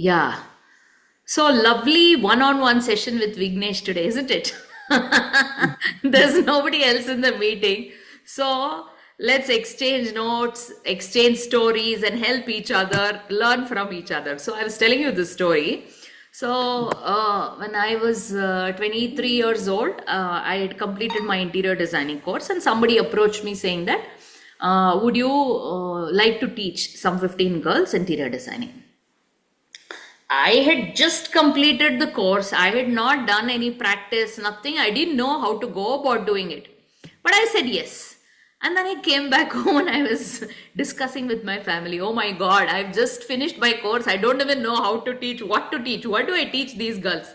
Yeah. So lovely one-on-one session with Vignesh today, isn't it? There's nobody else in the meeting. So let's exchange notes, exchange stories, and help each other, learn from each other. So I was telling you this story. So when I was 23 years old, I had completed my interior designing course, and somebody approached me saying that, would you like to teach some 15 girls interior designing? I had just completed the course. I had not done any practice, nothing. I didn't know how to go about doing it. But I said yes. And then I came back home and I was discussing with my family. Oh my God, I've just finished my course. I don't even know how to teach, what to teach. What do I teach these girls?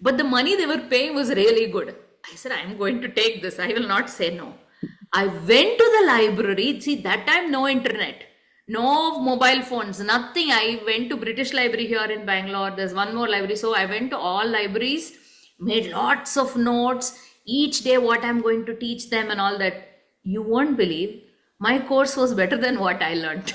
But the money they were paying was really good. I said, I'm going to take this. I will not say no. I went to the library. See, that time no internet, no mobile phones, nothing. I went to British Library here in Bangalore. There's one more library. So I went to all libraries, made lots of notes, each day what I'm going to teach them and all that. You won't believe my course was better than what I learned.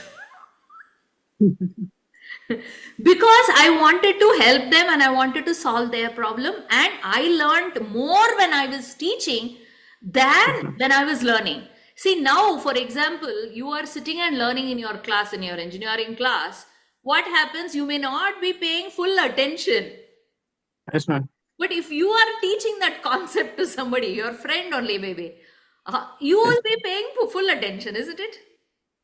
Because I wanted to help them and I wanted to solve their problem. And I learned more when I was teaching than when I was learning. See, now, for example, you are sitting and learning in your class, in your engineering class. What happens? You may not be paying full attention. Yes, ma'am. But if you are teaching that concept to somebody, your friend only maybe, you Yes, will be paying full attention, isn't it?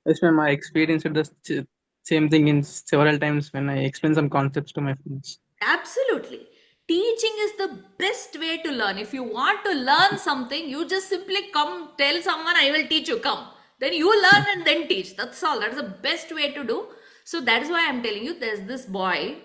yes, ma'am. I experienced the same thing in several times when I explain some concepts to my friends. Absolutely. Teaching is the best way to learn. If you want to learn something, you just simply come tell someone, I will teach you, come. Then you learn and then teach. That's all. That's the best way to do. So that is why I'm telling you, there's this boy,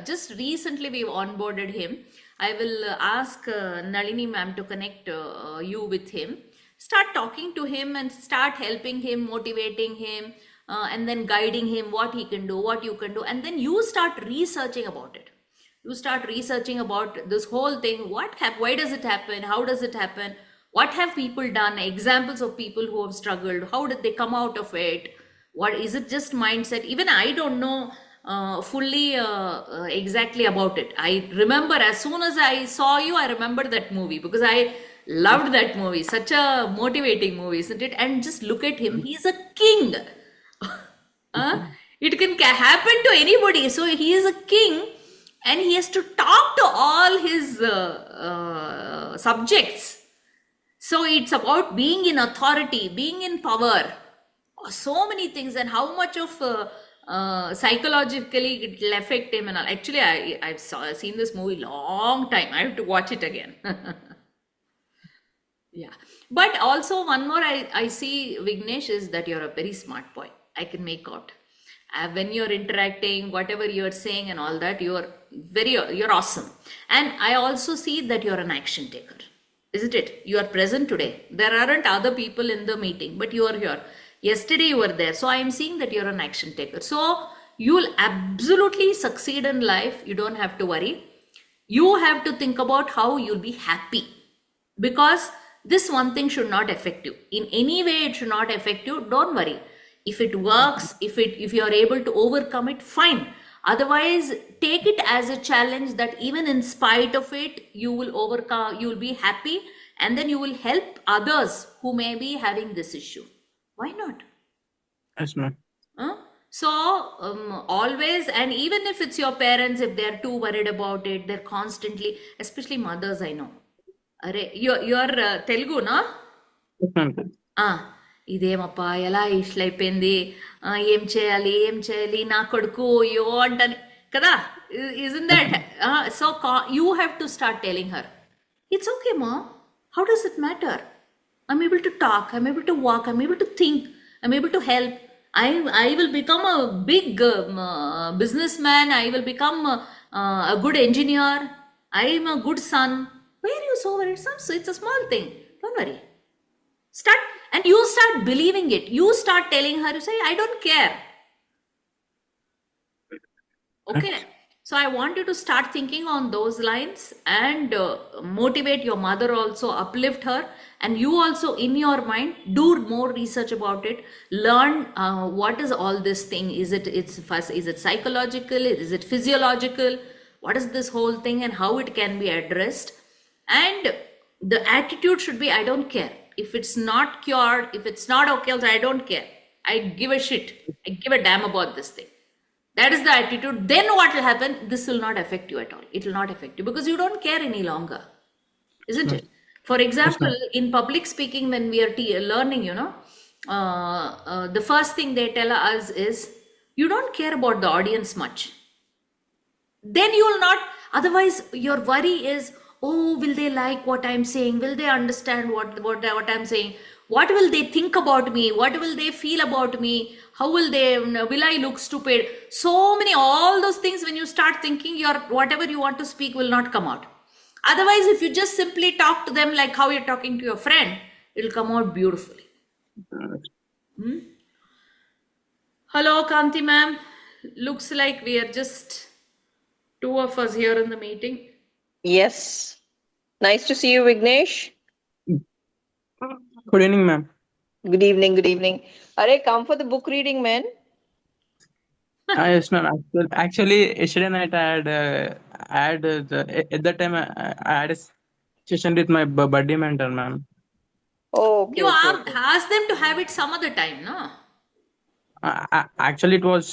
just recently we've onboarded him. I will ask Nalini ma'am to connect you with him. Start talking to him and start helping him, motivating him, and then guiding him what he can do, what you can do. And then you start researching about it. You start researching about this whole thing. Why does it happen? How does it happen? What have people done? Examples of people who have struggled. How did they come out of it? What is it? Just mindset? Even I don't know fully exactly about it. I remember as soon as I saw you, I remember that movie because I loved that movie. Such a motivating movie, isn't it? And just look at him. He's a king. Uh, it can happen to anybody. So he is a king and he has to talk to all his subjects. So it's about being in authority, being in power, so many things, and how much of psychologically it will affect him and all. Actually, I've seen this movie long time. I have to watch it again. Yeah. But also one more I see, Vignesh, is that you're a very smart boy. I can make out. When you're interacting, whatever you're saying and all that, you're awesome. And I also see that you're an action taker. Isn't it? You are present today. There aren't other people in the meeting, but you are here. Yesterday you were there. So I am seeing that you're an action taker. So you'll absolutely succeed in life. You don't have to worry. You have to think about how you'll be happy, because this one thing should not affect you in any way. It should not affect you. Don't worry. If it works, if you are able to overcome it, fine. Otherwise, take it as a challenge that even in spite of it, you will overcome, you will be happy, and then you will help others who may be having this issue. Why not? Yes, ma'am. Huh? So always, and even if it's your parents, if they're too worried about it, they're constantly, especially mothers, I know. You're Telugu, no? Yes, ma'am. ఆ, ఇదేమప్పా ఎలా ఇట్లయిపోయింది, ఏం చేయాలి నా కొడుకు అయ్యో అంటాను కదా. Isn't that? So you have to start telling her, it's okay మా, how does it matter? I'm able to talk, I'm able to walk, I'm able to think, I'm able to help. I will become a big businessman, I will become a good engineer, I am a good son. Why are you so worried? It's a small thing. Don't worry. Start, and you start believing it. You start telling her, you say, I don't care. Okay. Okay. So I want you to start thinking on those lines and motivate your mother also, uplift her, and you also in your mind do more research about it. Learn what is all this thing. It's first, is it psychological? Is it physiological? What is this whole thing and how it can be addressed? And the attitude should be, I don't care. If it's not cured, if it's not okay, also I don't care. I give a shit. I give a damn about this thing. That is the attitude. Then what will happen? This will not affect you at all. It will not affect you because you don't care any longer, Yes, isn't ma'am. it? For Yes, example, ma'am. in public speaking, when we are learning, the first thing they tell us is you don't care about the audience much. Then you will not, otherwise your worry is, oh, will they like what I'm saying? Will they understand what I'm saying? What will they think about me? What will they feel about me? How will they, will I look stupid? So many, all those things, when you start thinking, your whatever you want to speak will not come out. Otherwise, if you just simply talk to them like how you're talking to your friend, it'll come out beautifully. Hello, Kanti ma'am. Looks like we are just two of us here in the meeting. Yes. Nice to see you, Vignesh. Good evening, ma'am. Good evening, good evening. Are come for the book reading, man? Yes, ma'am. Actually, yesterday night I had at that time I had a session with my buddy mentor, ma'am. Oh, You okay, okay, okay. ask them to have it some other time, no? Actually, it was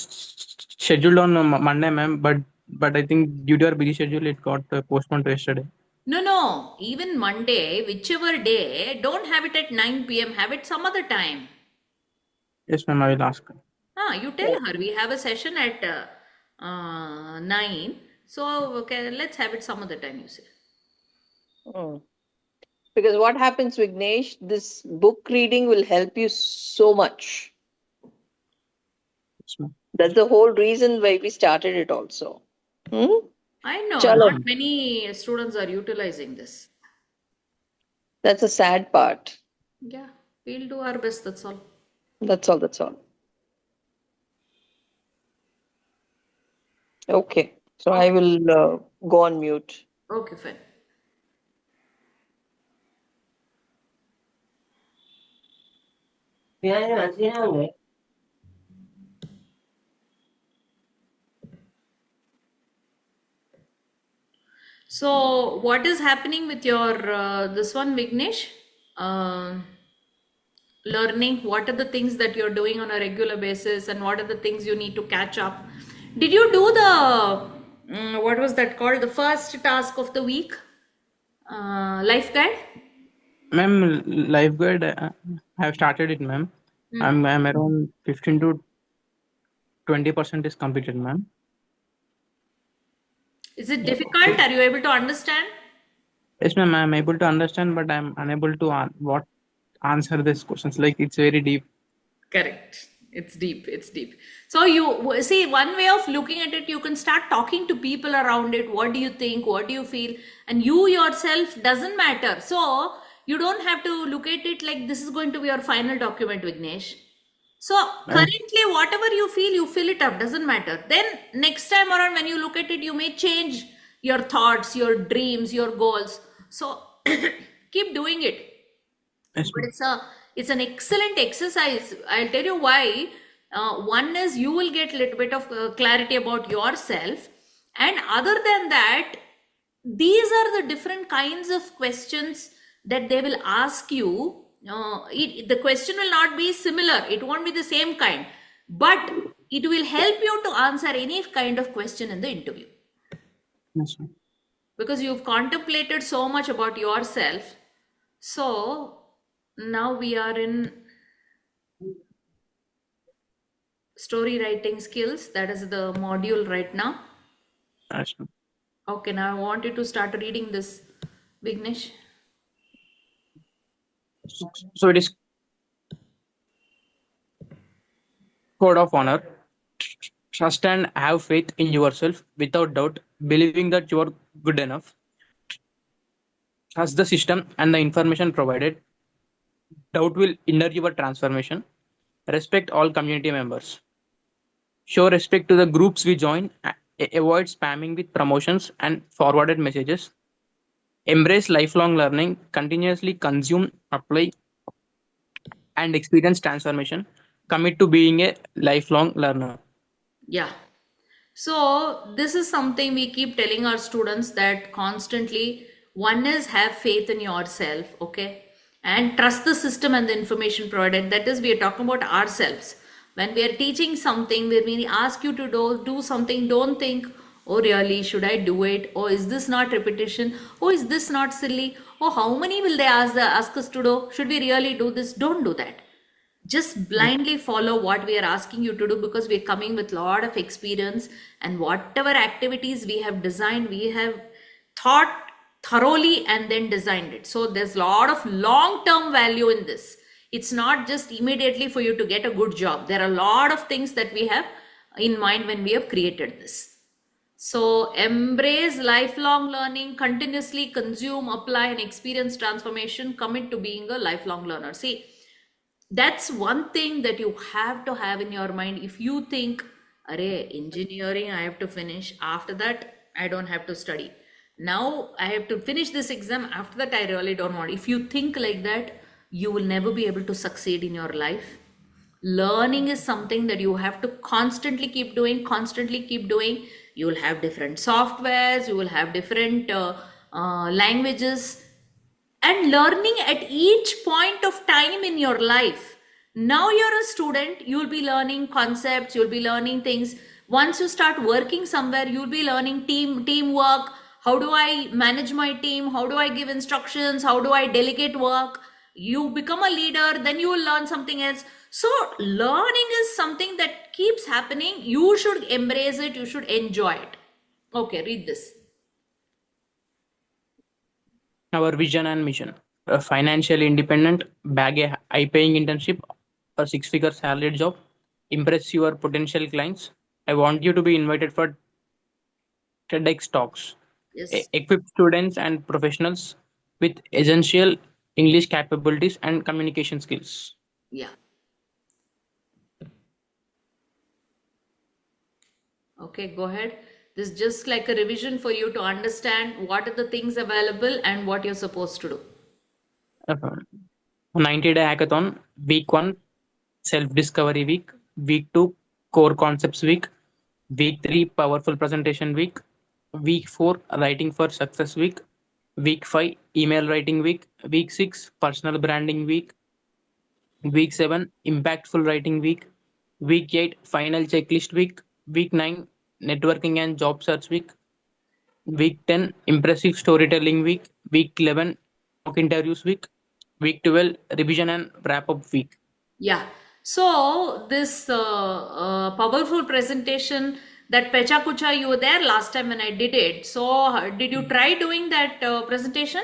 scheduled on Monday, ma'am, but I think due to our busy schedule, it got postponed to yesterday. No, no. Even Monday, whichever day, don't have it at 9 p.m. Have it some other time. Yes, ma'am. I will ask. You Yeah. tell her we have a session at 9. So, okay, let's have it some other time, you say. Hmm. Because what happens, Vignesh, this book reading will help you so much. Yes, ma'am. That's the whole reason why we started it also. Hmm? I know Yes, Chalo. not ma'am. many students are utilizing this. That's a sad part. Yeah, we'll do our best, that's all. That's all, that's all. Okay. So I Okay, will go on mute. okay, fine. So, what is happening with your this one, Vignesh? Uh, Learning. What are the things that you're doing on a regular basis, and what are the things you need to catch up? Did you do the what was that called? The first task of the week, life guide. Ma'am, lifeguard, I have started it, ma'am. Hmm. I'm around 15 to 20% is completed, ma'am. Is it Yeah. difficult? Are you able to understand? Yes, ma'am. I'm able to understand, but I'm unable to what answer these questions. Like it's very deep. Correct. It's deep. It's deep. So you see, one way of looking at it, you can start talking to people around it. What do you think? What do you feel? And you yourself doesn't matter. So you don't have to look at it like this is going to be your final document, Vignesh. So Yes, currently, whatever you fill it up. Doesn't matter. Then next time around, when you look at it, you may change your thoughts, your dreams, your goals. So keep doing it, yes, but ma'am. it's an excellent exercise. I'll tell you why. One is you will get a little bit of clarity about yourself, and other than that, these are the different kinds of questions that they will ask you. The question will not be similar, it won't be the same kind, but it will help you to answer any kind of question in the interview Yes, ma'am. because you've contemplated so much about yourself. So now we are in story writing skills. That is the module right now. Yes, ma'am. Okay, now I want you to start reading this, Vignesh. So it is code of honor. Trust and have faith in yourself without doubt, believing that you are good enough. Trust the system and the information provided. Doubt will hinder your transformation. Respect all community members. Show respect to the groups we join Avoid spamming with promotions and forwarded messages. Embrace lifelong learning. Continuously consume, apply, and experience transformation. Commit to being a lifelong learner. Yeah. So this is something we keep telling our students that constantly. One is have faith in yourself, okay? And trust the system and the information provided. That is, we are talking about ourselves. When we are teaching something, when we ask you to do something, don't think, oh really, should I do it? Oh, is this not repetition? Oh, is this not silly? Oh, how many will they ask us to do? Should we really do this? Don't do that. Just blindly follow what we are asking you to do, because we're coming with a lot of experience, and whatever activities we have designed, we have thought thoroughly and then designed it. So there's a lot of long term value in this. It's not just immediately for you to get a good job. There are a lot of things that we have in mind when we have created this. So embrace lifelong learning, continuously consume, apply, and experience transformation. Commit to being a lifelong learner. See, that's one thing that you have to have in your mind. If you think, array, engineering, I have to finish. After that, I don't have to study. Now I have to finish this exam. After that, I really don't want. If you think like that, you will never be able to succeed in your life. Learning is something that you have to constantly keep doing, constantly keep doing. You will have different softwares, you will have different languages, and learning at each point of time in your life. Now you're a student, you'll be learning concepts, you'll be learning things. Once you start working somewhere, you'll be learning teamwork. How do I manage my team? How do I give instructions? How do I delegate work? You become a leader, then you will learn something else. So learning is something that keeps happening. You should embrace it, you should enjoy it. Okay, read this. Our vision and mission. Financially independent, bag a high paying internship or six-figure salaried job, impress your potential clients. I want you to be invited for TEDx talks. Yes. Equip students and professionals with essential English capabilities and communication skills. Yeah. Okay, go ahead. This is just like a revision for you to understand what are the things available and what you're supposed to do. 90-day hackathon, week 1, self discovery week, week 2, core concepts week, week 3, powerful presentation week 4, writing for success week 5, email writing week 6, personal branding week 7, impactful writing week 8, final checklist week 9, networking and job search week 10, impressive storytelling week 11, mock interviews week 12, revision and wrap up week. Yeah. So this powerful presentation, that Pecha Kucha, you were there last time when I did it. So did you try doing that presentation?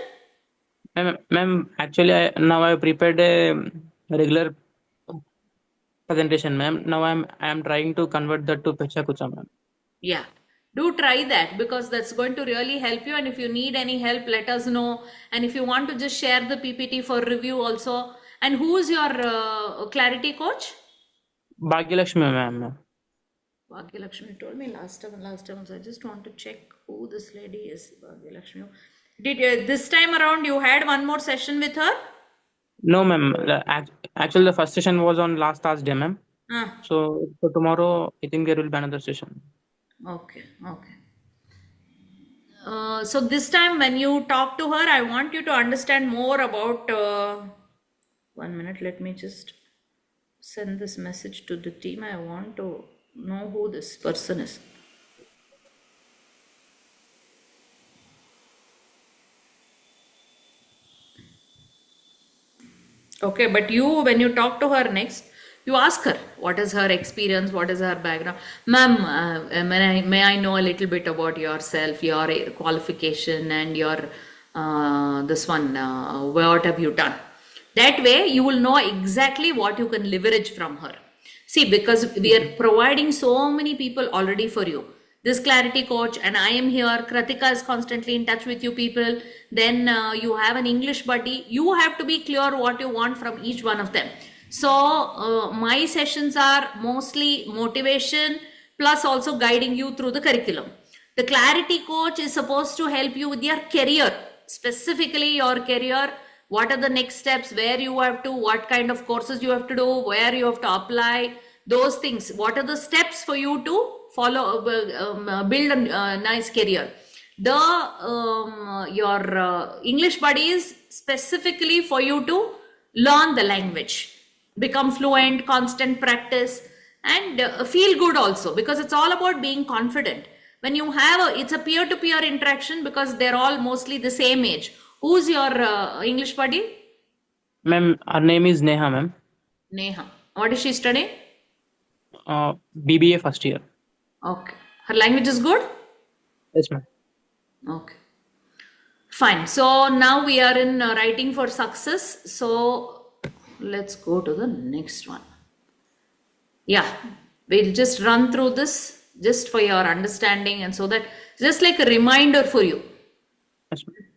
Ma'am, actually, now I prepared a regular presentation, ma'am. Now I am trying to convert that to Pecha Kucha, ma'am. Yeah. Do try that, because that's going to really help you. And if you need any help, let us know. And if you want to just share the PPT for review also. And who is your clarity coach? Bhagyalakshmi, ma'am. Bhagyalakshmi told me last time also. I just want to check who this lady is. Bhagyalakshmi. Did this time around you had one more session with her? No, ma'am. Actually, the first session was on last Thursday, ma'am. Ah, So for tomorrow, I think there will be another session. okay, okay. So this time when you talk to her, I want you to understand more about. 1 minute, let me just send this message to the team. I want to know who this person is. Okay, but you, when you talk to her next, you ask her what is her experience, what is her background. Ma'am, may I know a little bit about yourself, your qualification, and your this one, what have you done? That way, you will know exactly what you can leverage from her. See, because we are providing so many people already for you. This clarity coach, and I am here. Kratika is constantly in touch with you people. Then you have an English buddy. You have to be clear what you want from each one of them. So my sessions are mostly motivation plus also guiding you through the curriculum. The clarity coach is supposed to help you with your career, specifically your career. What are the next steps, where you have to, what kind of courses you have to do, where you have to apply, those things. What are the steps for you to follow, build a nice career? The your English buddy is specifically for you to learn the language, become fluent, constant practice, and feel good also, because it's all about being confident. When you have it's a peer-to-peer interaction, because they're all mostly the same age. Who's your English buddy? Ma'am, her name is Neha, ma'am. Neha. What is she studying? BBA first year. Okay. Her language is good? Yes, ma'am. Okay. Fine. So now we are in writing for success. So let's go to the next one. Yeah, we'll just run through this just for your understanding, and so that just like a reminder for you. Yes, ma'am.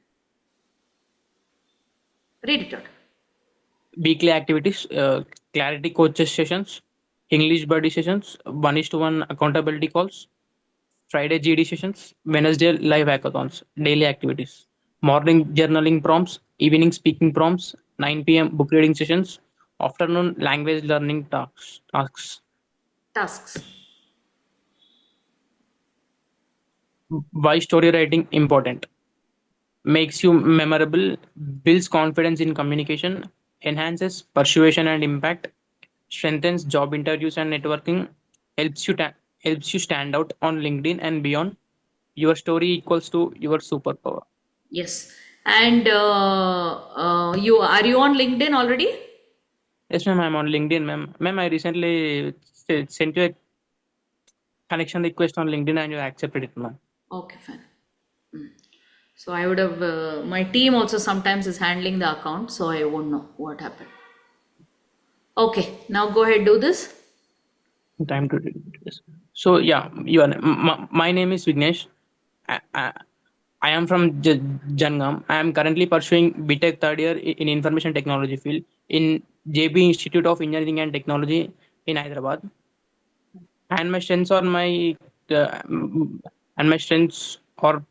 Read it out. Weekly activities, clarity coaches sessions, English buddy sessions, 1:1 accountability calls, Friday GD sessions, Wednesday live hackathons, daily activities, morning journaling prompts, evening speaking prompts, 9 p.m. book reading sessions, afternoon language learning tasks. Tasks. Why story writing important? Makes you memorable, builds confidence in communication, enhances persuasion and impact, strengthens job interviews and networking, helps you stand out on LinkedIn and beyond. Your story equals to your superpower. Yes. And you are you on LinkedIn already? Yes, ma'am, I'm on LinkedIn, ma'am. Ma'am, I recently sent you a connection request on LinkedIn and you accepted it, ma'am. Okay, fine. So I would have my team also sometimes is handling the account, so I won't know what happened. Okay, now go ahead, do this. Time to read this. So yeah, my name is Vignesh. I am from Jangam. I am currently pursuing BTech third year in information technology field in JB Institute of Engineering and Technology in Hyderabad. And my strengths are uh, and my strengths are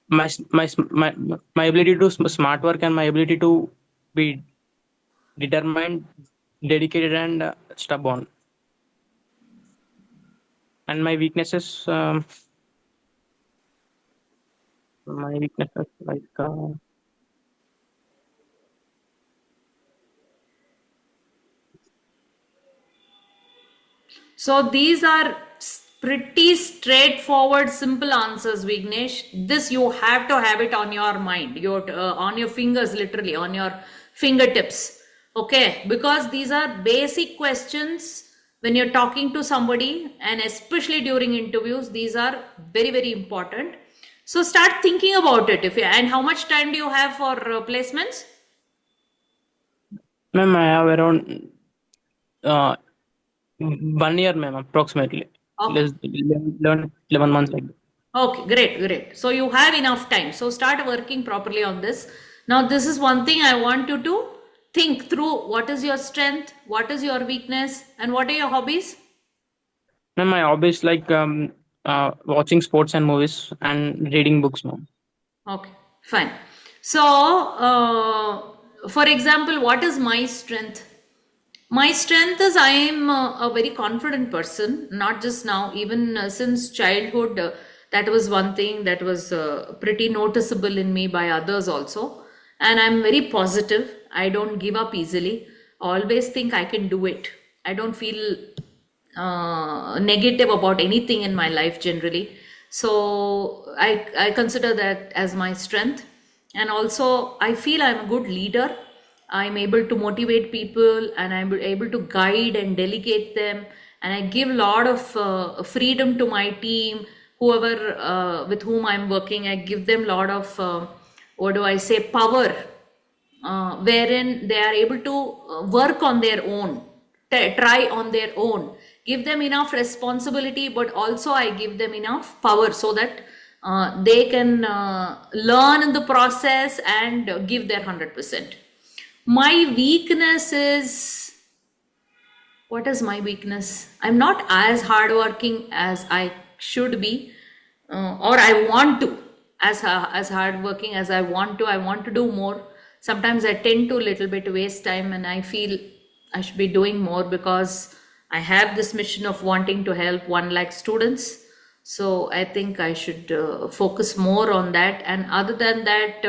my ability to smart work and my ability to be determined, dedicated, and stubborn. And my weaknesses, like So these are pretty straightforward, simple answers, Vignesh. This you have to have it on your mind, on your fingers, literally on your fingertips. Okay, because these are basic questions when you're talking to somebody, and especially during interviews. These are very, very important. So start thinking about it. And how much time do you have for placements? ma'am, I have around 1 year, ma'am, approximately. Okay. 11 months like that. Okay, great, great. So you have enough time. So start working properly on this. Now, this is one thing I want you to think through. What is your strength? What is your weakness? And what are your hobbies? Ma'am, my hobbies like watching sports and movies and reading books, ma'am. Okay, fine. So, for example, what is my strength? My strength is I am a very confident person, not just now, even since childhood. That was one thing that was pretty noticeable in me by others also. And I'm very positive. I don't give up easily. Always think I can do it. I don't feel negative about anything in my life generally. So I consider that as my strength. And also, I feel I'm a good leader. I'm able to motivate people, and I'm able to guide and delegate them. And I give a lot of freedom to my team, whoever with whom I'm working. I give them a lot of, what do I say, power, wherein they are able to work on their own, try on their own. Give them enough responsibility, but also I give them enough power so that they can learn in the process and give their 100%. My weakness is What is my weakness? I'm not as hardworking as I should be, or I want to, as hardworking as I want to. I want to do more. Sometimes I tend to little bit waste time, and I feel I should be doing more because I have this mission of wanting to help 1 lakh students. So I think I should focus more on that. And other than that,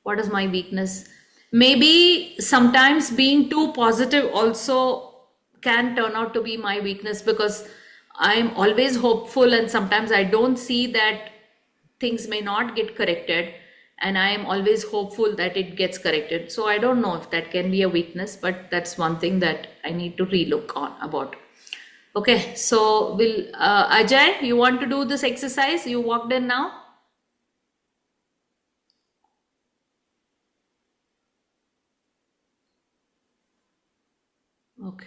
what is my weakness? Maybe sometimes being too positive also can turn out to be my weakness, because I'm always hopeful and sometimes I don't see that things may not get corrected, and I am always hopeful that it gets corrected. So I don't know if that can be a weakness, but that's one thing that I need to relook on about. Okay, so will Ajay, you want to do this exercise? You walked in now. Okay.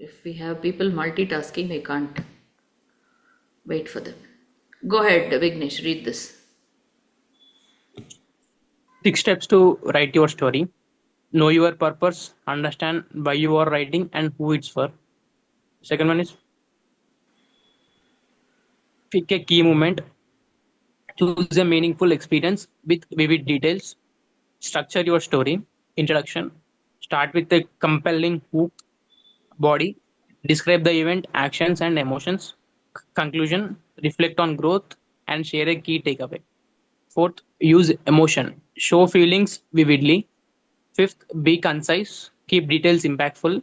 If we have people multitasking, we can't wait for them. Go ahead, Vignesh, read this. 6 steps to write your story. Know your purpose, understand why you are writing and who it's for. Second one is pick a key moment, choose a meaningful experience with vivid details, structure your story. Introduction, start with a compelling hook body, describe the event, actions, and emotions. Conclusion, reflect on growth and share a key takeaway. Fourth, use emotion, show feelings vividly. Fifth, be concise, keep details impactful.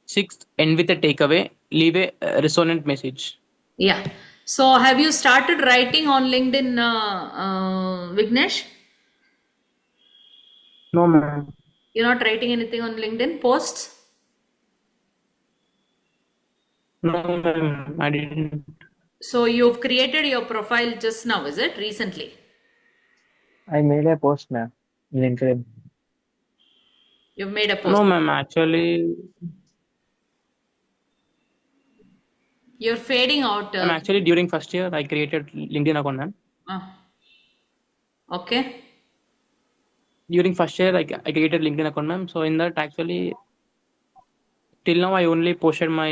Sixth, end with a takeaway, leave a resonant message. Yeah. So have you started writing on LinkedIn, Vignesh? No, ma'am. You're not writing anything on LinkedIn posts? No, ma'am. I didn't. So you've created your profile just now, is it? Recently? I made a post, ma'am, in LinkedIn. You've made a post. No, ma'am. Actually, You're fading out. during first year, I created LinkedIn account, ma'am. Uh, okay. During first year, I created LinkedIn account, ma'am. So in that, actually, till now, I only posted my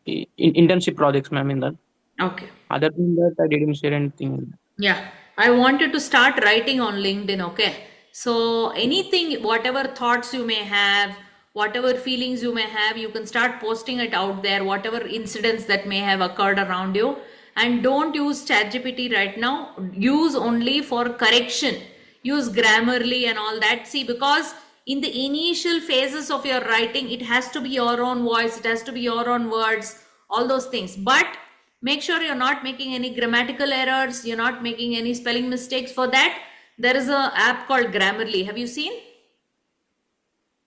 internship projects, ma'am. In that, Okay. other than that, I didn't share anything. Yeah, I wanted to start writing on LinkedIn. Okay. So, anything, whatever thoughts you may have, whatever feelings you may have, you can start posting it out there, whatever incidents that may have occurred around you. And don't use ChatGPT right now. Use only for correction. Use Grammarly and all that. See, because in the initial phases of your writing, it has to be your own voice, it has to be your own words, all those things. But make sure you're not making any grammatical errors, you're not making any spelling mistakes. For that, there is a app called Grammarly. Have you seen?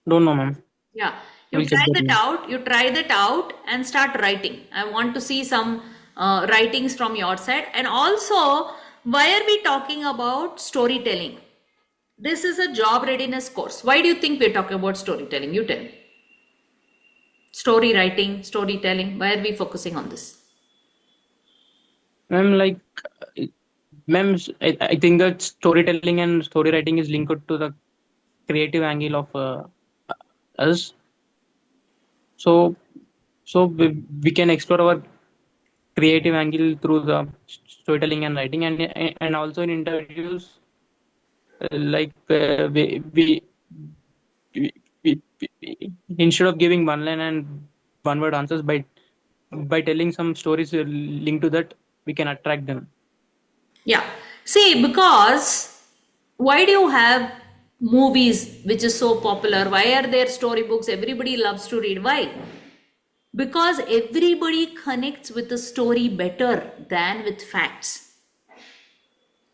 Don't know, ma'am. Yeah, I will check that, ma'am. you try that out and start writing. I want to see some writings from your side. And also, why are we talking about storytelling? This is a job readiness course. Why do you think we're talking about storytelling? You tell me. Story writing, storytelling, why are we focusing on this? Ma'am, ma'am, I think that storytelling and story writing is linked to the creative angle of us. So, we can explore our creative angle through the storytelling and writing, and also in interviews, we, instead of giving one line and one word answers, by telling some stories linked to that, we can attract them. Yeah. See, because why do you have movies which is so popular? Why are there storybooks? Everybody loves to read. Why? Because everybody connects with the story better than with facts.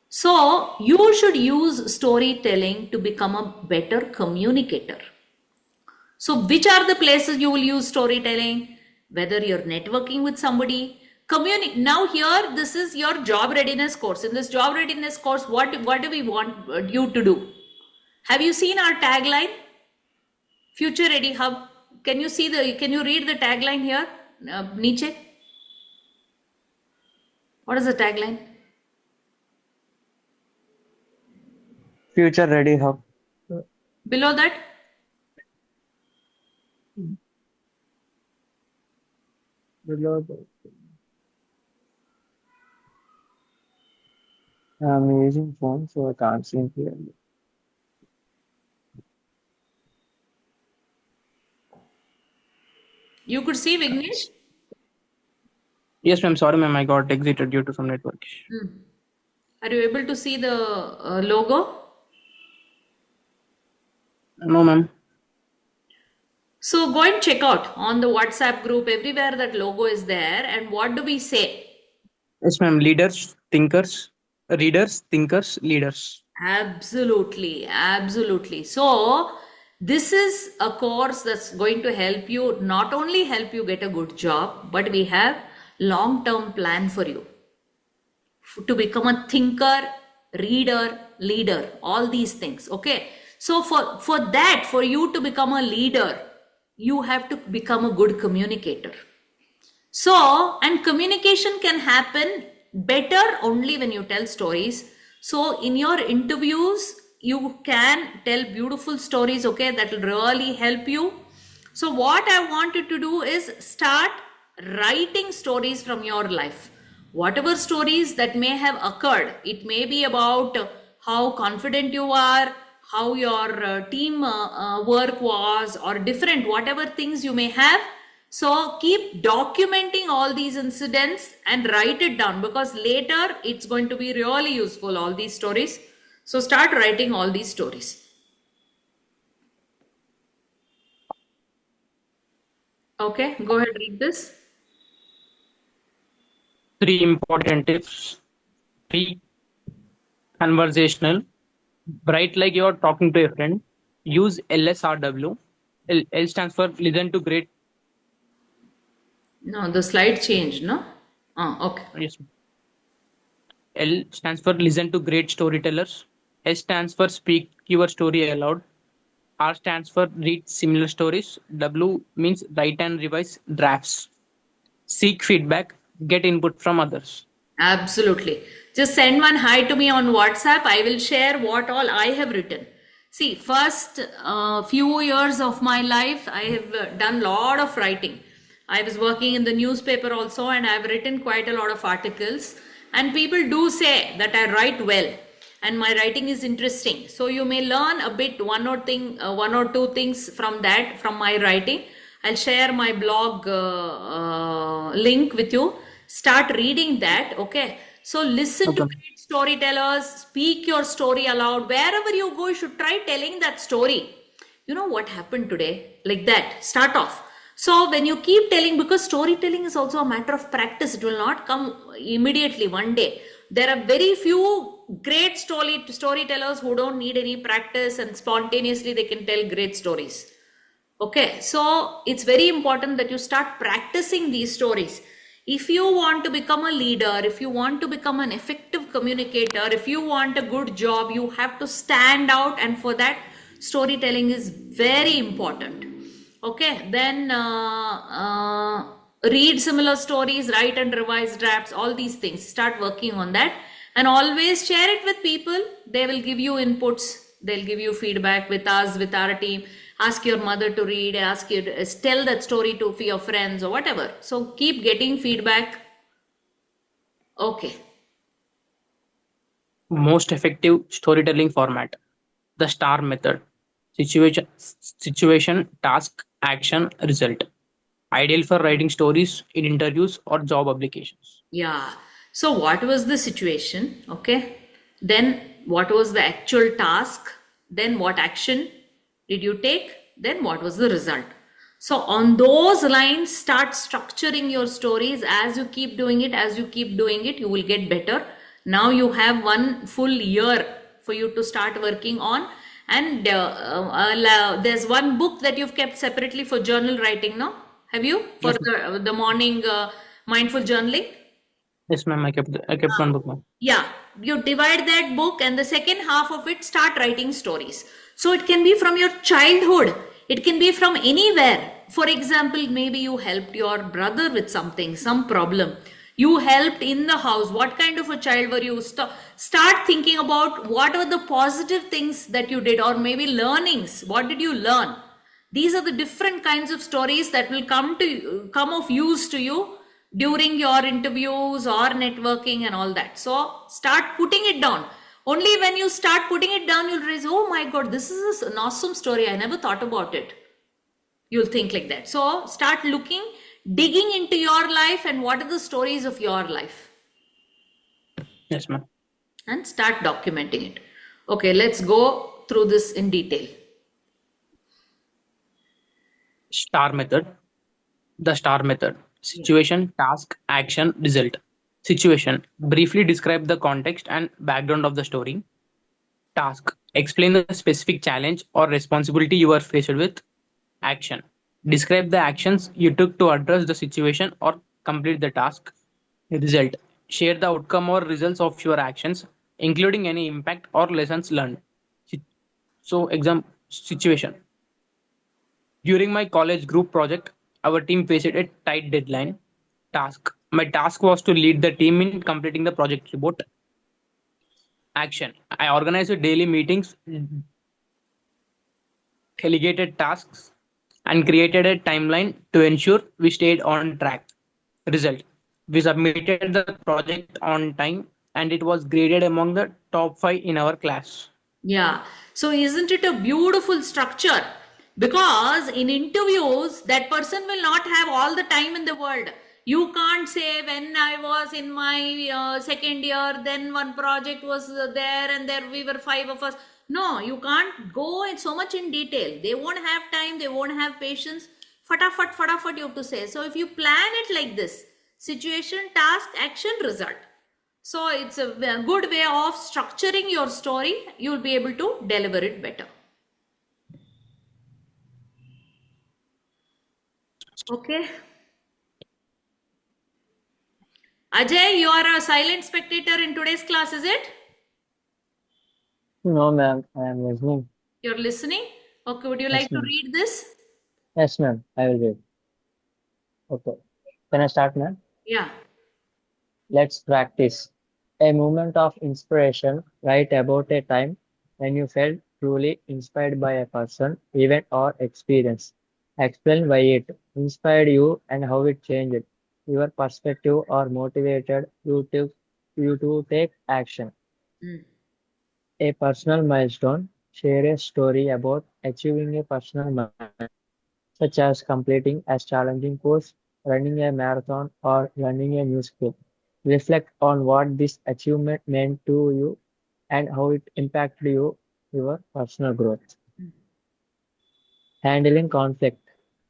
So you should use storytelling to become a better communicator. So, which are the places you will use storytelling? Whether you're networking with somebody, communicate. Now, here, this is your job readiness course. In this job readiness course, what do we want you to do? Have you seen our tagline? Future Ready Hub. Can you read the tagline here, Nietzsche? What is the tagline? Future Ready Hub. Below that? I'm using phone, so I can't see clearly. You could see Vignesh? Yes, ma'am. Sorry, ma'am. I got exited due to some network issue. Hmm. Are you able to see the logo? No, ma'am. So go and check out on the WhatsApp group, everywhere that logo is there. And what do we say? Yes, ma'am. Leaders, thinkers, readers, thinkers, leaders. Absolutely, absolutely. So, this is a course that's going to help you, not only help you get a good job, but we have long-term plan for you to become a thinker, reader, leader, all these things. Okay. So for that, for you to become a leader, you have to become a good communicator. So, and communication can happen better only when you tell stories. So, in your interviews, you can tell beautiful stories, okay, that will really help you. So, what I wanted to do is start writing stories from your life. Whatever stories that may have occurred, it may be about how confident you are, how your team work was, or different, whatever things you may have. So keep documenting all these incidents and write it down, because later it's going to be really useful, all these stories. So start writing all these stories. Okay, go ahead, read this. 3 important tips. Be conversational. Write like you're talking to a friend. Use LSRW. L stands for listen to great. No, the slide changed, no? Okay. Yes, L stands for listen to great storytellers. S stands for speak your story aloud. R stands for read similar stories. W means write and revise drafts. Seek feedback. Get input from others. Absolutely. Just send one hi to me on WhatsApp. I will share what all I have written. See, first few years of my life, I have done a lot of writing. I was working in the newspaper also, and I've written quite a lot of articles. And people do say that I write well, and my writing is interesting. So you may learn a bit, one or two things from that, from my writing. I'll share my blog link with you. Start reading that. Okay. So listen to Okay. great storytellers, speak your story aloud. Wherever you go, you should try telling that story. You know what happened today? Like that. Start off. So when you keep telling, because storytelling is also a matter of practice, it will not come immediately one day. There are very few great storytellers who don't need any practice, and spontaneously they can tell great stories. Okay, so it's very important that you start practicing these stories. If you want to become a leader, if you want to become an effective communicator, if you want a good job, you have to stand out, and for that, storytelling is very important. Okay, then read similar stories, write and revise drafts, all these things. Start working on that, and always share it with people. They will give you inputs, they'll give you feedback with us, with our team. Ask your mother to read, ask you to tell that story to your friends or whatever. So keep getting feedback. Okay. Most effective storytelling format. The STAR method. Situation, task, action, result. Ideal for writing stories in interviews or job applications. Yeah. So what was the situation? Okay. Then what was the actual task? Then what action did you take? Then what was the result? So on those lines, start structuring your stories. As you keep doing it, you will get better. Now you have one full year for you to start working on. And there's one book that you've kept separately for journal writing, no? Have you? For Yes, ma'am. the morning mindful journaling? Yes, ma'am. I kept one book, ma'am. Yeah, you divide that book, and the second half of it, start writing stories. So it can be from your childhood, it can be from anywhere. For example, maybe you helped your brother with something, some problem. You helped in the house. What kind of a child were you? Start thinking about what are the positive things that you did, or maybe learnings. What did you learn? These are the different kinds of stories that will come of use to you. during your interviews or networking and all that. So start putting it down. Only when you start putting it down, you'll realize, oh my God, this is an awesome story. I never thought about it. You'll think like that. So start looking, digging into your life and what are the stories of your life, Yes, ma'am. and start documenting it. Okay, let's go through this in detail. Star method. The star method. Situation, task, action, result. Situation. Briefly describe the context and background of the story. Task. Explain the specific challenge or responsibility you are faced with. Action. Describe the actions you took to address the situation or complete the task. Result. Share the outcome or results of your actions, including any impact or lessons learned. So, exam situation. During my college group project, our team faced a tight deadline. Task. My task was to lead the team in completing the project report. Action. I organized daily meetings, delegated tasks, and created a timeline to ensure we stayed on track. Result. We submitted the project on time and it was graded among the top 5 in our class. Yeah. So isn't it a beautiful structure? Because in interviews, that person will not have all the time in the world. You can't say when I was in my second year, then one project was there and there we were 5 of us. No, you can't go in so much in detail. They won't have time, they won't have patience. Fatafat, fatafat, you have to say. So if you plan it like this, situation, task, action, result. So it's a good way of structuring your story. You'll be able to deliver it better. Okay. Ajay, you are a silent spectator in today's class, is it? No, ma'am. I am listening. You're listening? Okay, would you Yes, like to ma'am. read this? Yes, ma'am. I will read. Okay. Can I start, ma'am? Yeah. Let's practice. A moment of inspiration. Write about a time when you felt truly inspired by a person, event, or experience. Explain why it inspired you and how it changed your perspective or motivated you to take action. Mm. A personal milestone. Share a story about achieving a personal milestone, such as completing a challenging course, running a marathon, or learning a new skill. Reflect on what this achievement meant to you and how it impacted your personal growth. Handling conflict.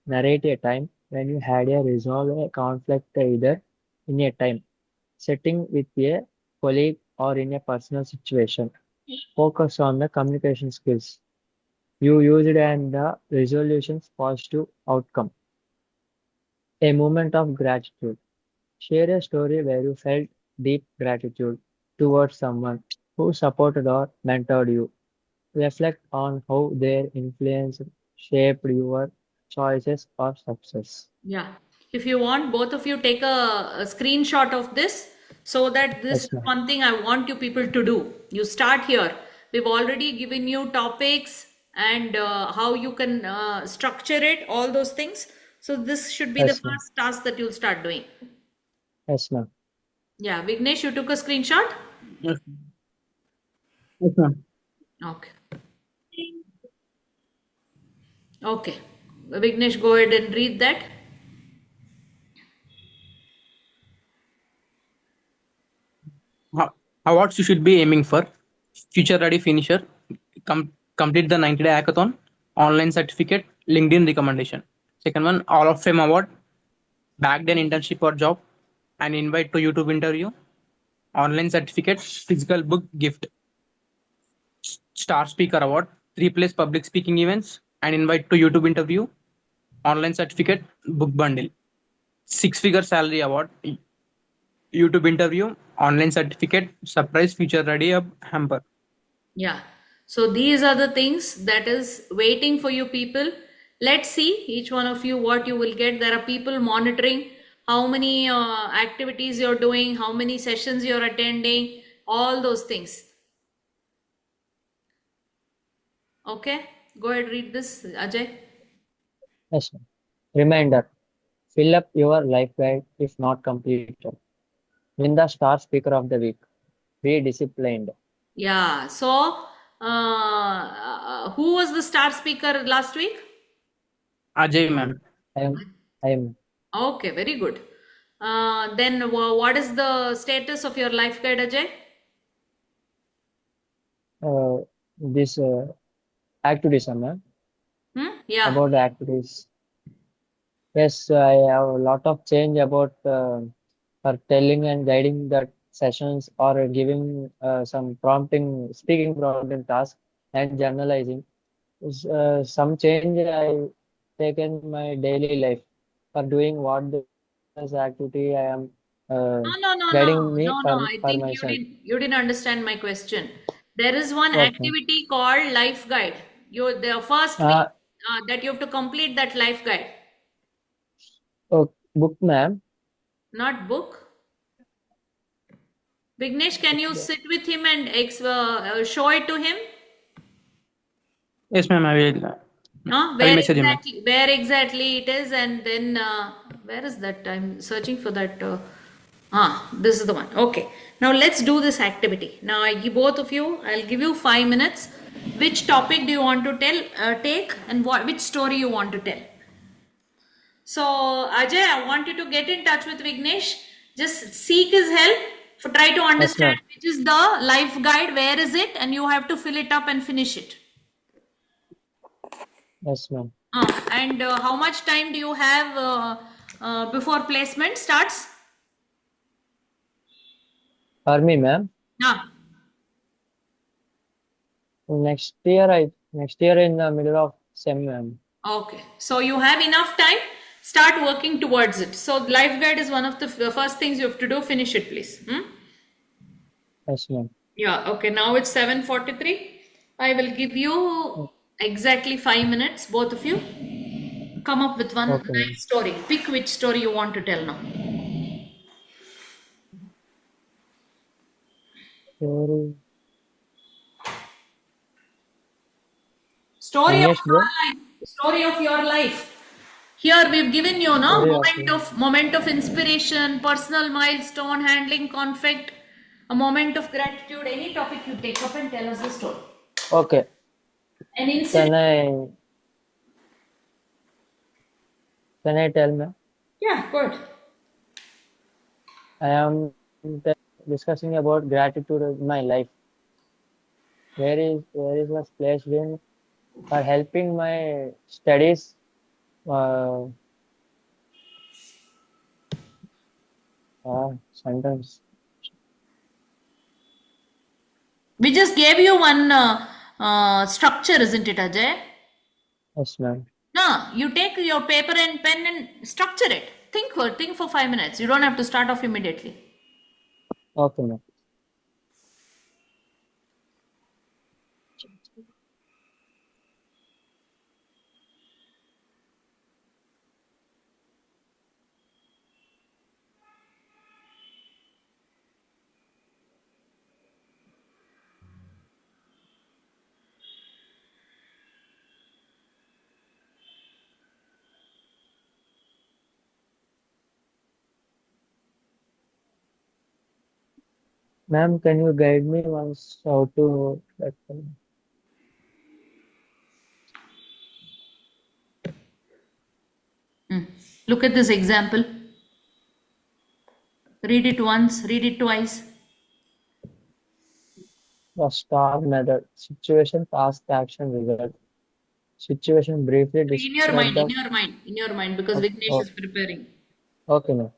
Narrate a time when you had a resolve a conflict either in a time setting with a colleague or in a personal situation. Focus on the communication skills you used and the resolution's positive outcome. A moment of gratitude. Share a story where you felt deep gratitude towards someone who supported or mentored you. Reflect on how their influence shaped your choices or success. Yeah. If you want, both of you take a screenshot of this so that this is Yes, ma'am. one thing I want you people to do. You start here. We've already given you topics and how you can structure it, all those things. So this should be the Yes, ma'am. first task that you'll start doing. Yes, ma'am. Yeah, Vignesh, you took a screenshot? Yes, yes, ma'am. Okay. Okay. Vignesh, go ahead and read that. Ho- Awards you should be aiming for: future ready finisher, complete the 90-day hackathon, online certificate, LinkedIn recommendation. Second one, Hall of Fame award, bagged an internship or job, an invite to YouTube interview, online certificate, physical book gift, star speaker award, 3 plus public speaking events, an invite to YouTube interview, online certificate, book bundle, 6-figure salary award, YouTube interview, online certificate, surprise future ready hamper. Yeah. So these are the things that is waiting for you people. Let's see each one of you what you will get. There are people monitoring how many activities you're doing, how many sessions you're attending, all those things. Okay. Go ahead, read this, Ajay. Yes, ma'am. Reminder. Fill up your life guide if not completed. Win the Star Speaker of the Week. Be disciplined. Yeah. So, who was the star speaker last week? Ajay, ma'am. I am, I am Okay, very good. Then, what is the status of your life guide, Ajay? this activities, ma'am. Yeah. About the activities. Yes, I have a lot of change about for telling and guiding that sessions or giving some prompting, speaking prompting task and journalizing. Some change I taken in my daily life for doing what this activity I am uh, No, no, no, no, guiding me no, no. I for think myself. you didn't understand my question. There is one Okay. activity called life guide. You the first week Uh, that you have to complete that life guide, oh, book, ma'am. not book. Vignesh, can you sit with him and show it to him? Yes, ma'am. I will message him, ma'am. Where exactly it is, and then where is that? I'm searching for that. This is the one. Okay. Now let's do this activity. Now I give both of you. I'll give you 5 minutes. Which topic do you want to take, and which story you want to tell? So Ajay, I want you to get in touch with Vignesh. Just seek his help. For try to Yes, understand ma'am. which is the life guide. Where is it? And you have to fill it up and finish it. Yes, ma'am. And how much time do you have before placement starts? For me, ma'am. Ah, Next year in the middle of sem, ma'am. okay. So you have enough time. Start working towards it. So life guide is one of the first things you have to do. Finish it, please. Yes, ma'am. Yeah. Okay. Now it's 7:43. I will give you exactly 5 minutes, both of you. Come up with one Okay, ma'am. nice story. Pick which story you want to tell now. Story. Story of Vignesh, your bro. life. Story of your life. Here we've given you no Story of moment of inspiration, personal milestone, handling conflict, a moment of gratitude. Any topic you take up and tell us the story. Okay. An incident. Can I can I tell, ma'am? Yeah, good. I am discussing about gratitude in my life. Where is my place been for helping my studies? Uh, Sometimes. We just gave you one structure, isn't it, Ajay? Yes, ma'am. No, you take your paper and pen and structure it. Think for 5 minutes. You don't have to start off immediately. Okay, ma'am. Ma'am, can you guide me once how to Look at this example. Read it once, read it twice. the STAR method? Situation, task, action, result. Situation briefly In your describe mind, in the. your mind, in your mind, because Oh, Vignesh oh, is preparing. okay, ma'am.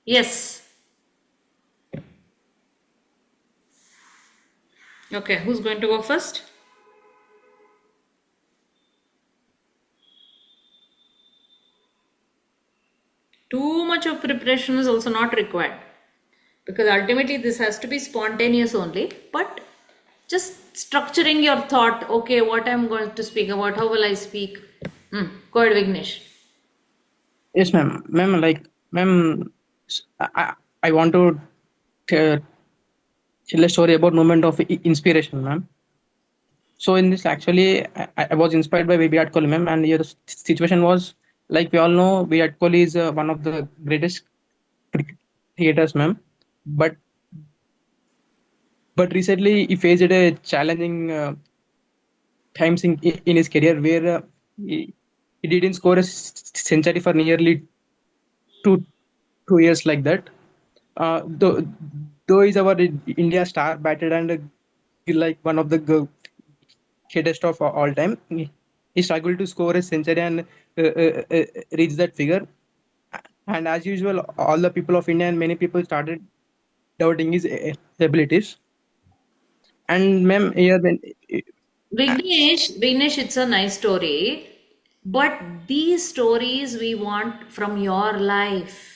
Yes. Okay, who's going to go first? Too much of preparation is also not required because ultimately this has to be spontaneous only. But just structuring your thought, okay, what I'm going to speak about, how will I speak? Go ahead, Vignesh. Yes, ma'am. Ma'am, ma'am, I want to tell a story about moment of inspiration, ma'am. So in this, actually, I was inspired by Virat Kohli, ma'am, and your situation was like we all know, Virat Kohli is one of the greatest cricketers, ma'am. But recently he faced a challenging times in his career where he didn't score a century for nearly two 2 years like that. Though he's our India star batted and like one of the greatest of all time, he struggled to score a century and reach that figure. And as usual, all the people of India and many people started doubting his abilities. And ma'am, here when Vignesh, it's a nice story, but these stories we want from your life.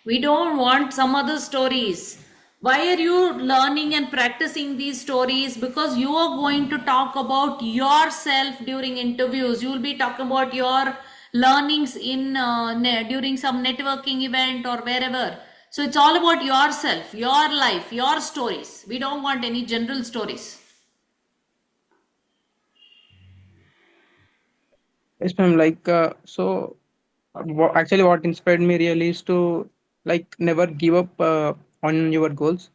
We don't want some other stories. Why are you learning and practicing these stories? Because you are going to talk about yourself during interviews. You will be talking about your learnings in during some networking event or wherever. So it's all about yourself, your life, your stories. We don't want any general stories. yes, ma'am, actually what inspired me really is to like never give up on your goals,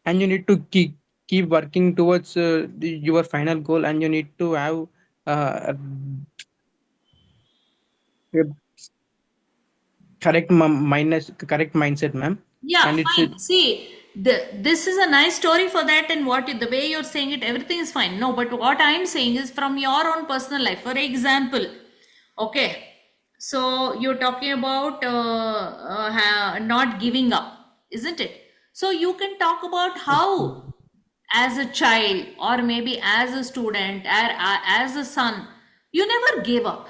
and you need to keep working towards your final goal, and you need to have a correct mindset, ma'am. Yeah, And it's fine. See, this is a nice story for that, and the way you're saying it, everything is fine. No, but what I'm saying is from your own personal life. For example, okay, so you're talking about not giving up, isn't it? So you can talk about how, as a child, or maybe as a student, or as a son, you never gave up.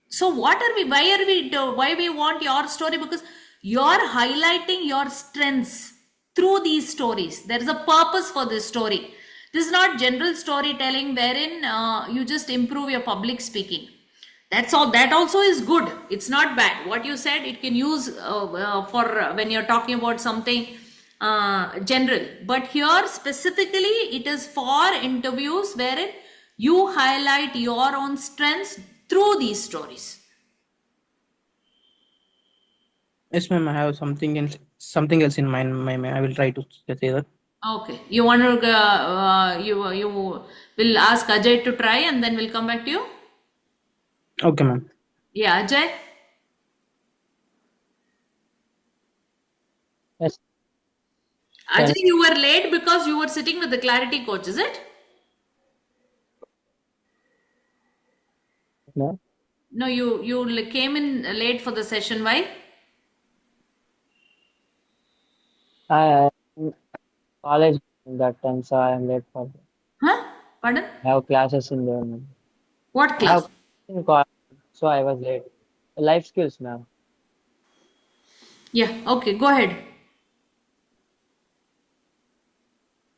So what are we why we want your story? Because you're highlighting your strengths through these stories. There is a purpose for this story. This is not general storytelling wherein you just improve your public speaking. That's all. That also is good. It's not bad. What you said, it can use for when you're talking about something general. But here specifically, it is for interviews wherein you highlight your own strengths through these stories. yes, ma'am. I have something else in mind. I will try to say that. Okay. You want to you will ask Ajay to try and then we'll come back to you. Okay, ma'am. Yeah, Ajay. Yes, Ajay, can you were late because you were sitting with the clarity coach, is it? no? No, you came in late for the session. Why? I am college in that time, so I am late for that. Huh? Pardon? I have classes in there, ma'am. What I have class? in college, so I was late. Life skills, ma'am. Yeah. Okay. Go ahead.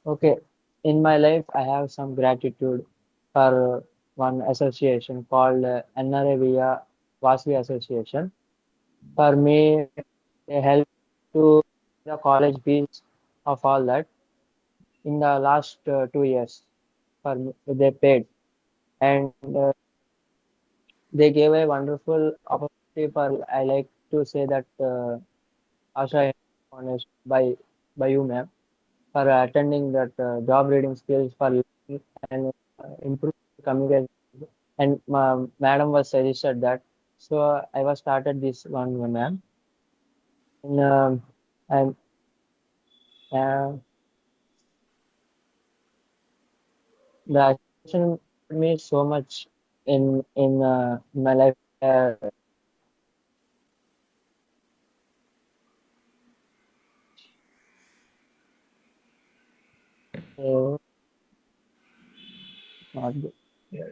Okay. In my life, I have some gratitude for one association called NRA via Vasavi Association. For me, they help to the college fees of all that in the last 2 years. For me, they paid, and they gave a wonderful opportunity for. I like to say that Asha honest by you, ma'am, for attending that job reading skills for learning and improve communication. And madam was suggested that, so I was started this one, ma'am. And I'm uh, the association helped me so much in my life. So, not good. Yes.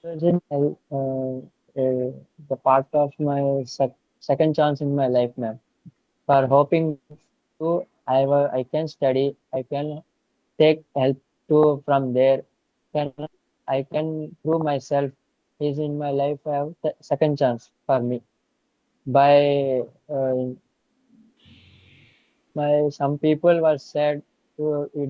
Imagine, the part of my second chance in my life, ma'am. For hoping to, I can study, I can take help to from there. Can I can prove myself is in my life. I have the second chance for me. By my some people were said you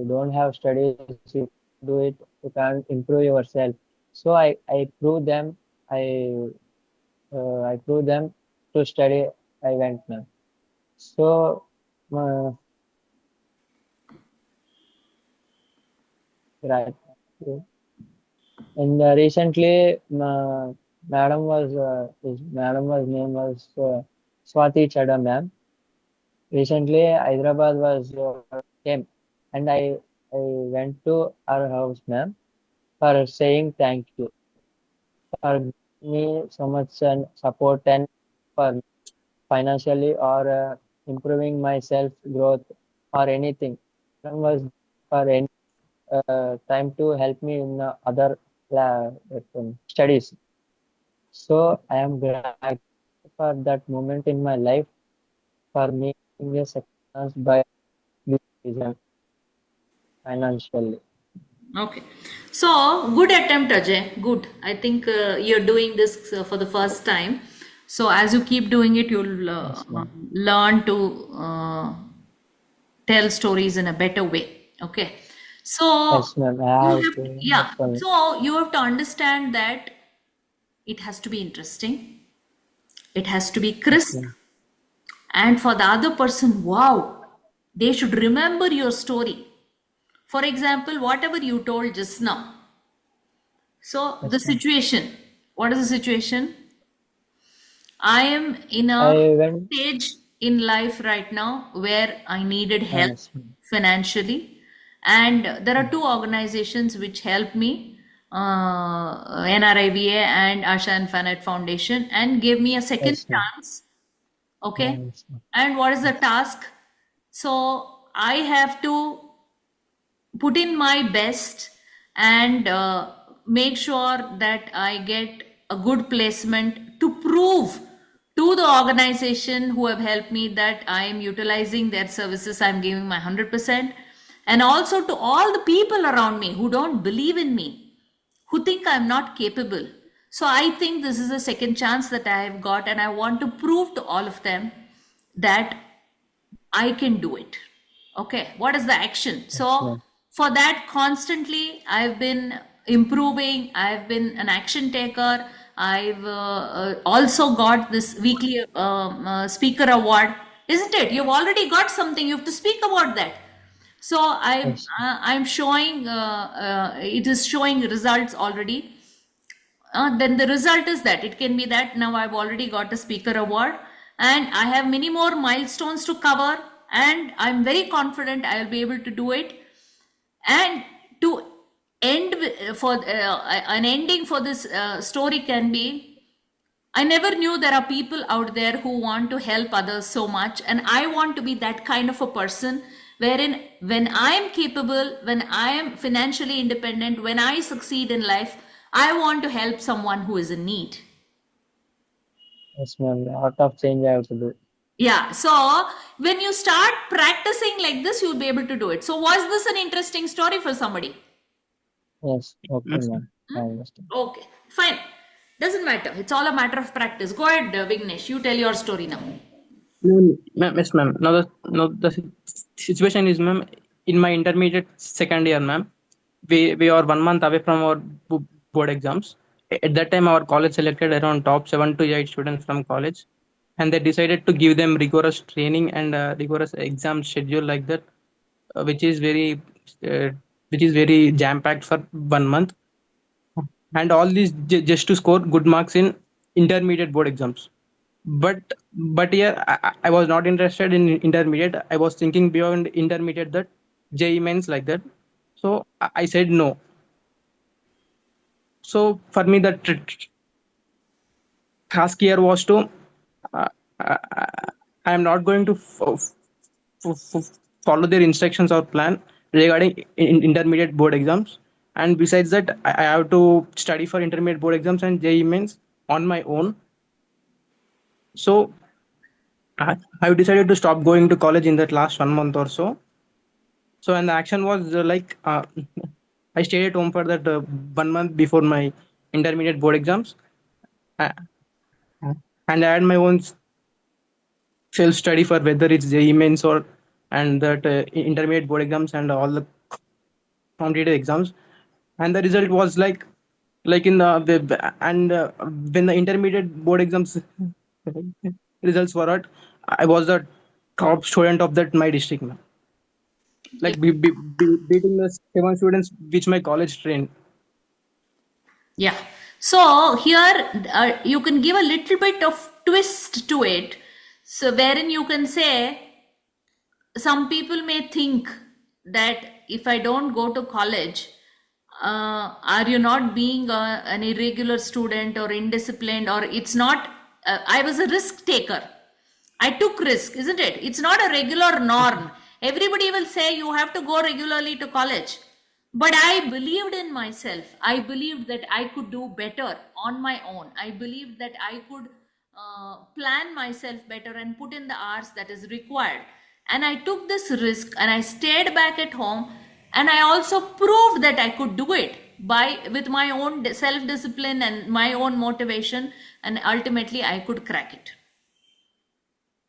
don't have studies, you do it, you can't improve yourself. So I prove them. I prove them to study. I went now. So uh, right. And recently, his madam was name was Swati Chada ma'am. Recently, Hyderabad was came, and I went to her house, ma'am, for saying thank you for giving me so much support and for financially or improving my self growth or anything. Madam was for any time to help me in other studies. So I am grateful for that moment in my life for me being a second chance by this reason financially. Okay. So, good attempt, Ajay. Good. I think you're doing this for the first time. So, as you keep doing it, you'll Yes, ma'am. learn to tell stories in a better way. Okay. So, Yes, ma'am. I you have have to, to yeah. explain. So, you have to understand that it has to be interesting, it has to be Yes, crisp, ma'am. and for the other person, wow, they should remember your story. For example, whatever you told just now. So, the Yes, ma'am. situation, what is the situation? I am in a I went. stage in life right now where I needed help Yes, ma'am. financially, and there are Mm. two organizations which help me, NRIVA and Asha Infinite Foundation, and gave me a second Yes, ma'am. chance. Okay, Yes, ma'am. and what is the task? So I have to put in my best and make sure that I get a good placement to prove to the organization who have helped me that I am utilizing their services, I'm giving my 100%, and also to all the people around me who don't believe in me, who think I'm not capable. So I think this is a second chance that I have got, and I want to prove to all of them that I can do it. Okay, what is the action? Yes, So, ma'am. for that, constantly I've been improving, I've been an action taker. I've also got this weekly speaker award, isn't it? You've already got something, you have to speak about that. So, Yes, I'm showing, it is showing results already. Then the result is that it can be that now I've already got a speaker award and I have many more milestones to cover, and I'm very confident I'll be able to do it. And to for an ending for this story can be, I never knew there are people out there who want to help others so much. And I want to be that kind of a person wherein, when I am capable, when I am financially independent, when I succeed in life, I want to help someone who is in need. yes, ma'am. A lot of change I have to do. Yeah. So when you start practicing like this, you'll be able to do it. So, was this an interesting story for somebody? Yes, okay, Yes, ma'am. I Hmm? understand. Okay. Fine. Doesn't matter. It's all a matter of practice. Go ahead, Vignesh. You tell your story now. Yes, ma'am. Now the situation is, ma'am, in my intermediate second year, ma'am, we are 1 month away from our board exams. At that time, our college selected around top 7 to 8 students from college, and they decided to give them rigorous training and rigorous exam schedule like that, which is uh, very jam packed for 1 month, and all this just to score good marks in intermediate board exams. But here I was not interested in intermediate. I was thinking beyond intermediate, that JEE mains like that. So I said no. So for me, the task here was to I am not going to follow their instructions or plan regarding intermediate board exams. And besides that, I have to study for intermediate board exams and JEE mains on my own. So I decided to stop going to college in that last 1 month or so. So and the action was I stayed at home for that 1 month before my intermediate board exams, uh, and I had my own self study for whether it's JEE mains or and that intermediate board exams and all the competitive exams. And the result was like in and when the intermediate board exams results were out, I was the top student of that my district, ma'am. Yeah. Like beating the 7 students which my college trained. Yeah. So here you can give a little bit of twist to it. So wherein you can say some people may think that if I don't go to college, are you not being an irregular student or indisciplined or it's not? I was a risk taker. I took risk, isn't it? It's not a regular norm. Everybody will say you have to go regularly to college. But I believed in myself. I believed that I could do better on my own. I believed that I could plan myself better and put in the hours that is required. And I took this risk and I stayed back at home and I also proved that I could do it by with my own self discipline and my own motivation, and ultimately I could crack it.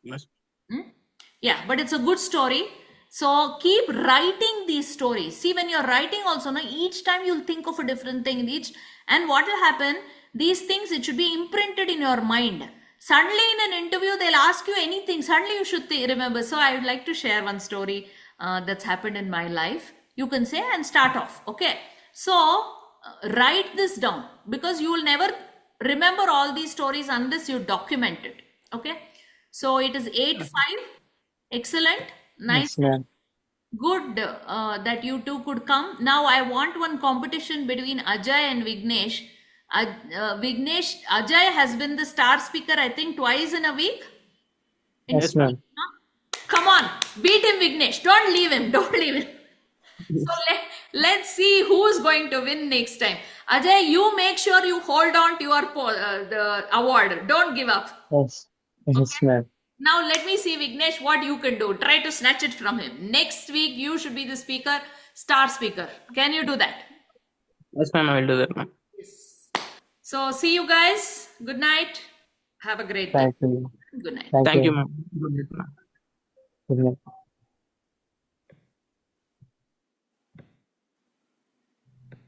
Yes. Yeah, but it's a good story. So keep writing these stories. See, when you're writing also, no, each time you'll think of a different thing. And what will happen? These things, it should be imprinted in your mind. Suddenly in an interview, they'll ask you anything. Suddenly you should remember. So I would like to share one story that's happened in my life. You can say and start off. Okay. So write this down because you will never remember all these stories unless you document it. Okay. So it is 8-5. Excellent. Nice. Yes, ma'am. Good that you two could come. Now I want one competition between Ajay and Vignesh. Ajay has been the star speaker, I think, twice in a week. Yes, ma'am. Come on, beat him, Vignesh. Don't leave him. Don't leave him. So let's see who's going to win next time. Ajay, you make sure you hold on to your the award. Don't give up. Yes. Yes, ma'am. Now let me see, Vignesh, what you can do. Try to snatch it from him. Next week, you should be the speaker, star speaker. Can you do that? Yes, ma'am, I will do that, ma'am. Yes. So see you guys. Good night. Have a great day. Thank you. Good night. Thank Thank you, you. ma'am. Good night, ma'am. Good night.